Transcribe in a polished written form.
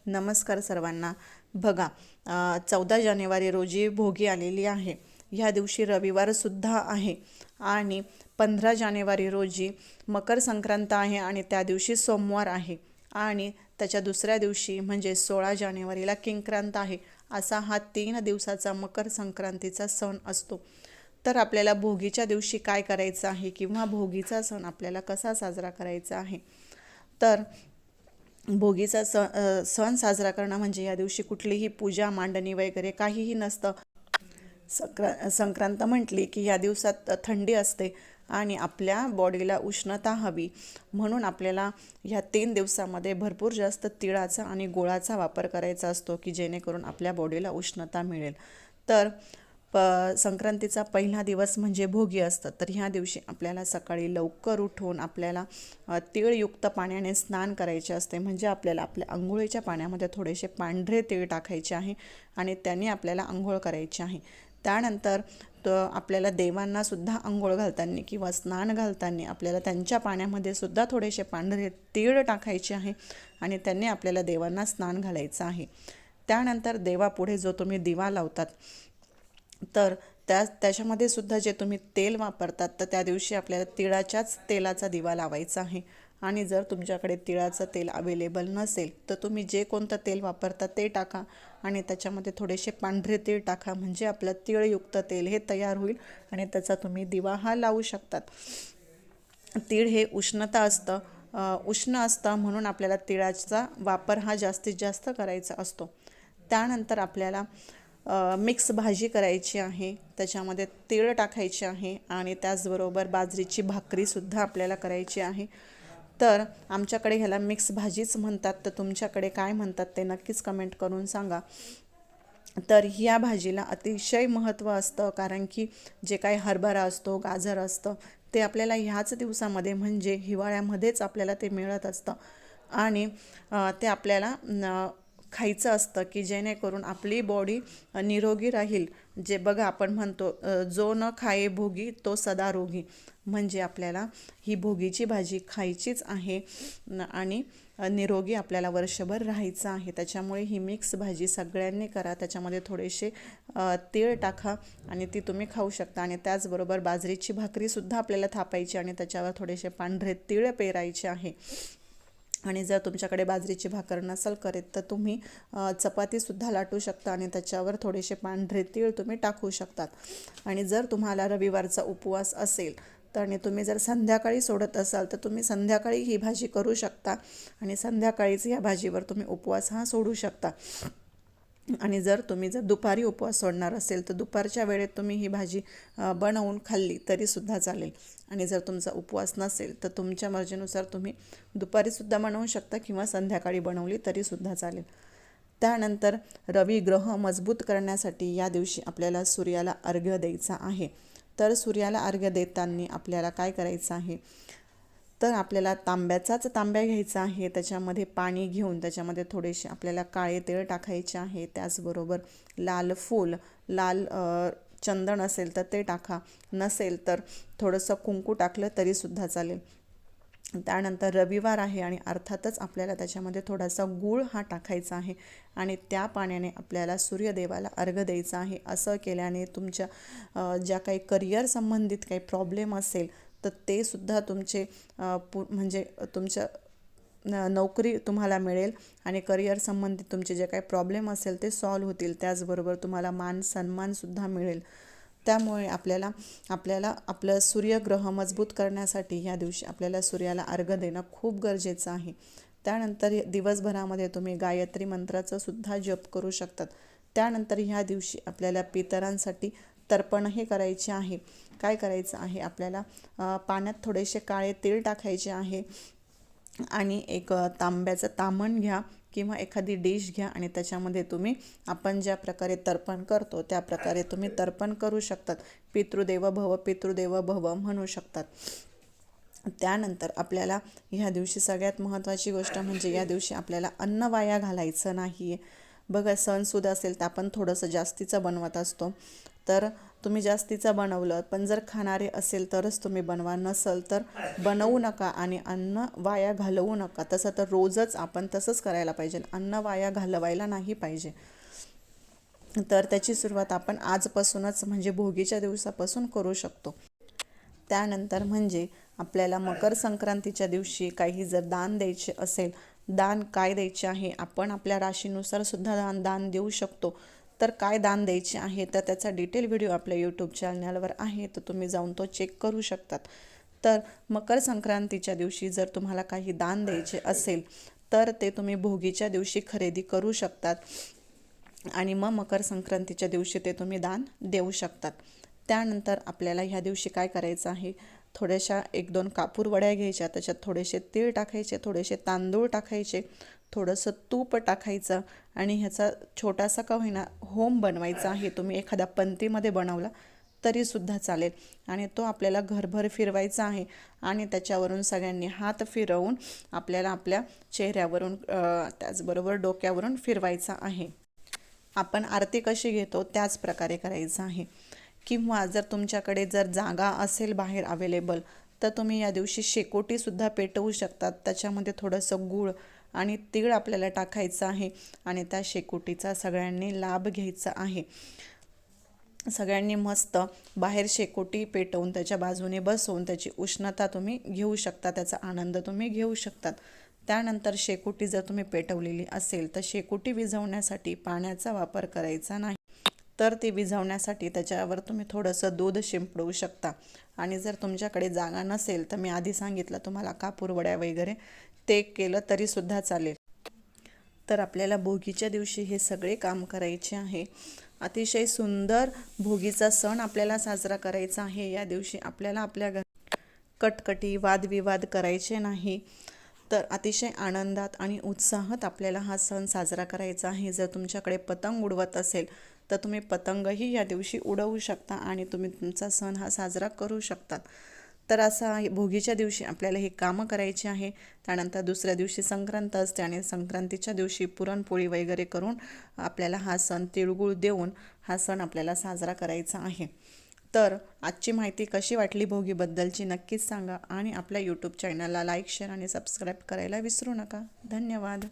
नमस्कार सर्वांना. बघा, 14 जानेवारी रोजी भोगी आलेली आहे. ह्या दिवशी रविवारसुद्धा आहे आणि 15 जानेवारी रोजी मकर संक्रांत आहे आणि त्या दिवशी सोमवार आहे आणि त्याच्या दुसऱ्या दिवशी म्हणजे 16 जानेवारीला किंक्रांत आहे. असा हा 3 दिवसाचा मकर संक्रांतीचा सण असतो. तर आपल्याला भोगीच्या दिवशी काय करायचं आहे किंवा भोगीचा सण आपल्याला कसा साजरा करायचा आहे, तर भोगीचा सण साजरा करणं म्हणजे या दिवशी कुठलीही पूजा मांडणी वगैरे काहीही नसतं. संक्रांत म्हटली की या दिवसात थंडी असते आणि आपल्या बॉडीला उष्णता हवी, म्हणून आपल्याला ह्या 3 दिवसामध्ये भरपूर जास्त तिळाचा आणि गुळाचा वापर करायचा असतो की जेणेकरून आपल्या बॉडीला उष्णता मिळेल. तर संक्रांतीचा पहिला दिवस म्हणजे भोगी असतं. तर ह्या दिवशी आपल्याला सकाळी लवकर उठून आपल्याला तीळयुक्त पाण्याने स्नान करायचे असते. म्हणजे आपल्याला आपल्या अंघोळीच्या पाण्यामध्ये थोडेसे पांढरे तीळ टाकायचे आहे आणि त्याने आपल्याला अंघोळ करायची आहे. त्यानंतर आपल्याला देवांनासुद्धा अंघोळ घालताना किंवा स्नान घालताना आपल्याला त्यांच्या पाण्यामध्ये सुद्धा थोडेसे पांढरे तीळ टाकायचे आहे आणि त्यांनी आपल्याला देवांना स्नान घालायचं आहे. त्यानंतर देवापुढे जो तुम्ही दिवा लावतात तर त्याच्यामध्ये सुद्धा जे तुम्ही तेल वापरतात तर त्या दिवशी आपल्याला तिळाच्याच तेलाचा दिवा लावायचा आहे. आणि जर तुमच्याकडे तिळाचं तेल अवेलेबल नसेल तर तुम्ही जे कोणतं तेल वापरता ते टाका आणि त्याच्यामध्ये थोडेसे पांढरे तीळ टाका, म्हणजे आपलं तिळयुक्त तेल हे तयार होईल आणि त्याचा तुम्ही दिवा हा लावू शकतात. तीळ हे उष्णता असतं, उष्ण असतं, म्हणून आपल्याला तिळाचा वापर हा जास्तीत जास्त करायचा असतो. त्यानंतर आपल्याला मिक्स भाजी करायची आहे, त्याच्यामध्ये तीळ टाकायचे आहे आणि त्याचबरोबर बाजरीची भाकरीसुद्धा आपल्याला करायची आहे. तर आमच्याकडे ह्याला मिक्स भाजीच म्हणतात, तर तुमच्याकडे काय म्हणतात ते नक्कीच कमेंट करून सांगा. तर ह्या भाजीला अतिशय महत्त्व असतं, कारण की जे काही हरभरा असतो, गाजर असतं, ते आपल्याला ह्याच दिवसामध्ये म्हणजे हिवाळ्यामध्येच आपल्याला ते मिळत असतं आणि ते आपल्याला खायचं असतं की जेणेकरून आपली बॉडी निरोगी राहील. जे बघा आपण म्हणतो, जो न खाये भोगी तो सदा रोगी, म्हणजे आपल्याला ही भोगीची भाजी खायचीच आहे आणि निरोगी आपल्याला वर्षभर राहायचं आहे. त्याच्यामुळे ही मिक्स भाजी सगळ्यांनी करा, त्याच्यामध्ये थोडेसे तीळ टाका आणि ती तुम्ही खाऊ शकता. आणि त्याचबरोबर बाजरीची भाकरीसुद्धा आपल्याला थापायची आणि त्याच्यावर थोडेसे पांढरे तीळ पेरायचे आहे. आणि जर तुमच्याकडे बाजरीची भाकर नसेल करत तर तुम्ही चपातीसुद्धा लाटू शकता आणि त्याच्यावर थोडेसे पांढरे तीळ तुम्ही टाकू शकतात. आणि जर तुम्हाला रविवारचा उपवास असेल तर आणि तुम्ही जर संध्याकाळी सोडत असाल तर तुम्ही संध्याकाळी ही भाजी करू शकता आणि संध्याकाळीच या भाजीवर तुम्ही उपवास हा सोडू शकता. आणि जर दुपारी उपवास सोडणार असेल तर दुपारच्या वेळेत तुम्ही ही भाजी बनवून खाल्ली तरीसुद्धा चालेल. आणि जर तुमचा उपवास नसेल तर तुमच्या मर्जीनुसार तुम्ही दुपारीसुद्धा बनवू शकता किंवा संध्याकाळी बनवली तरीसुद्धा चालेल. त्यानंतर रवी ग्रह मजबूत करण्यासाठी या दिवशी आपल्याला सूर्याला अर्घ्य द्यायचा आहे. तर सूर्याला अर्घ्य देताना आपल्याला काय करायचं आहे, तर आपल्याला तांब्या घ्यायचा आहे, त्याच्यामध्ये पाणी घेऊन त्याच्यामध्ये थोडेसे आपल्याला काळे तीळ टाकायचे आहे. त्याचबरोबर लाल फूल, लाल चंदन असेल तर ते टाका, नसेल तर थोडंसं कुंकू टाकलं तरीसुद्धा चालेल. त्यानंतर रविवार आहे आणि अर्थातच आपल्याला त्याच्यामध्ये थोडासा गूळ हा टाकायचा आहे आणि त्या पाण्याने आपल्याला सूर्यदेवाला अर्घ्य द्यायचा आहे. असं केल्याने तुमच्या ज्या काही करिअर संबंधित काही प्रॉब्लेम असेल तर ते सुद्धा तुमचे म्हणजे तुमच्या नोकरी तुम्हाला मिळेल आणि करिअर संबंधित तुमचे जे काही प्रॉब्लेम असेल ते सॉल्व्ह होतील. त्याचबरोबर तुम्हाला मान सन्मानसुद्धा मिळेल. त्यामुळे आपल्याला आपलं सूर्यग्रह मजबूत करण्यासाठी या दिवशी आपल्याला सूर्याला अर्घ्य देणं खूप गरजेचं आहे. त्यानंतर दिवसभरामध्ये तुम्ही गायत्री मंत्राचं सुद्धा जप करू शकतात. त्यानंतर ह्या दिवशी आपल्याला पितरांसाठी तर्पणही करायचे आहे. काय करायचं आहे, आपल्याला पाण्यात थोडेसे काळे तीळ टाकायचे आहे आणि एक तांब्याचं ताम्हण घ्या किंवा एखादी डिश घ्या आणि त्याच्यामध्ये तुम्ही आपण ज्या प्रकारे तर्पण करतो त्या प्रकारे तुम्ही तर्पण करू शकतात. पितृदेव भव म्हणू शकतात. त्यानंतर आपल्याला ह्या दिवशी सगळ्यात महत्त्वाची गोष्ट म्हणजे या दिवशी आपल्याला अन्न वाया घालायचं नाही आहे. बघा, सणसुद्धा असेल तर आपण थोडंसं जास्तीचं बनवत असतो, तर तुम्ही जास्तीचं बनवलं, पण जर खाणारे असेल तरच तुम्ही बनवा, नसेल तर बनवू नका आणि अन्न वाया घालवू नका. तसं तर रोजच आपण तसंच करायला पाहिजे, अन्न वाया घालवायला नाही पाहिजे. तर त्याची सुरुवात आपण आजपासूनच म्हणजे भोगीच्या दिवसापासून करू शकतो. त्यानंतर म्हणजे आपल्याला मकर संक्रांतीच्या दिवशी काही जर दान द्यायचे असेल, दान काय द्यायचे आहे, आपण आपल्या राशीनुसार सुद्धा दान देऊ शकतो. तर काय दान द्यायचे आहे तर त्याचा डिटेल व्हिडिओ आपल्या यूट्यूब चॅनलवर आहे, तर तुम्ही जाऊन तो चेक करू शकतात. तर मकर संक्रांतीच्या दिवशी जर तुम्हाला काही दान द्यायचे असेल तर ते तुम्ही भोगीच्या दिवशी खरेदी करू शकतात आणि मग मकर संक्रांतीच्या दिवशी ते तुम्ही दान देऊ शकतात. त्यानंतर आपल्याला ह्या दिवशी काय करायचं आहे, थोड्याशा 1-2 कापूर वड्या घ्यायच्या, त्याच्यात थोडेसे तीळ टाकायचे, थोडेसे तांदूळ टाकायचे, थोडंसं तूप टाकायचं आणि ह्याचा छोटासा का होईना होम बनवायचा आहे. तुम्ही एखाद्या पंतीमध्ये बनवला तरीसुद्धा चालेल आणि तो आपल्याला घरभर फिरवायचा आहे आणि त्याच्यावरून सगळ्यांनी हात फिरवून आपल्याला आपल्या चेहऱ्यावरून त्याचबरोबर डोक्यावरून फिरवायचा आहे. आपण आरती कशी घेतो त्याच प्रकारे करायचं आहे. किंवा जर तुमच्याकडे जर जागा असेल बाहेर अवेलेबल तर तुम्ही या दिवशी शेकोटीसुद्धा पेटवू शकतात. त्याच्यामध्ये थोडंसं गूळ आणि तीळ आपल्याला टाकायचं आहे आणि त्या शेकोटीचा सगळ्यांनी लाभ घ्यायचा आहे. सगळ्यांनी मस्त बाहेर शेकोटी पेटवून त्याच्या बाजूने बसवून त्याची उष्णता तुम्ही घेऊ शकता, त्याचा आनंद तुम्ही घेऊ शकतात. त्यानंतर शेकोटी जर तुम्ही पेटवलेली असेल तर शेकोटी विझवण्यासाठी पाण्याचा वापर करायचा नाही, तर ती विझवण्यासाठी त्याच्यावर तुम्ही थोडंसं दूध शिंपडवू शकता. आणि जर तुमच्याकडे जागा नसेल तर मी आधी सांगितलं तुम्हाला कापूर वड्या वगैरे ते केलं तरीसुद्धा चालेल. तर आपल्याला भोगीच्या दिवशी हे सगळे काम करायचे आहे. अतिशय सुंदर भोगीचा सण आपल्याला साजरा करायचा आहे. या दिवशी आपल्याला आपल्या घरात कटकटी वादविवाद करायचे नाही, तर अतिशय आनंदात आणि उत्साहात आपल्याला हा सण साजरा करायचा आहे. जर तुमच्याकडे पतंग उडवत असेल तर तुम्ही पतंगही या दिवशी उडवू शकता आणि तुम्ही तुमचा सण हा साजरा करू शकतात. तर असा भोगीच्या दिवशी आपल्याला हे कामं करायची आहे. त्यानंतर दुसऱ्या दिवशी संक्रांत असते आणि संक्रांतीच्या दिवशी पुरणपोळी वगैरे करून आपल्याला हा सण तिळगुळ देऊन हा सण आपल्याला साजरा करायचा आहे. तर आजची माहिती कशी वाटली भोगीबद्दलची नक्कीच सांगा आणि आपल्या यूट्यूब चॅनलला लाईक, शेअर आणि सबस्क्राईब करायला विसरू नका. धन्यवाद.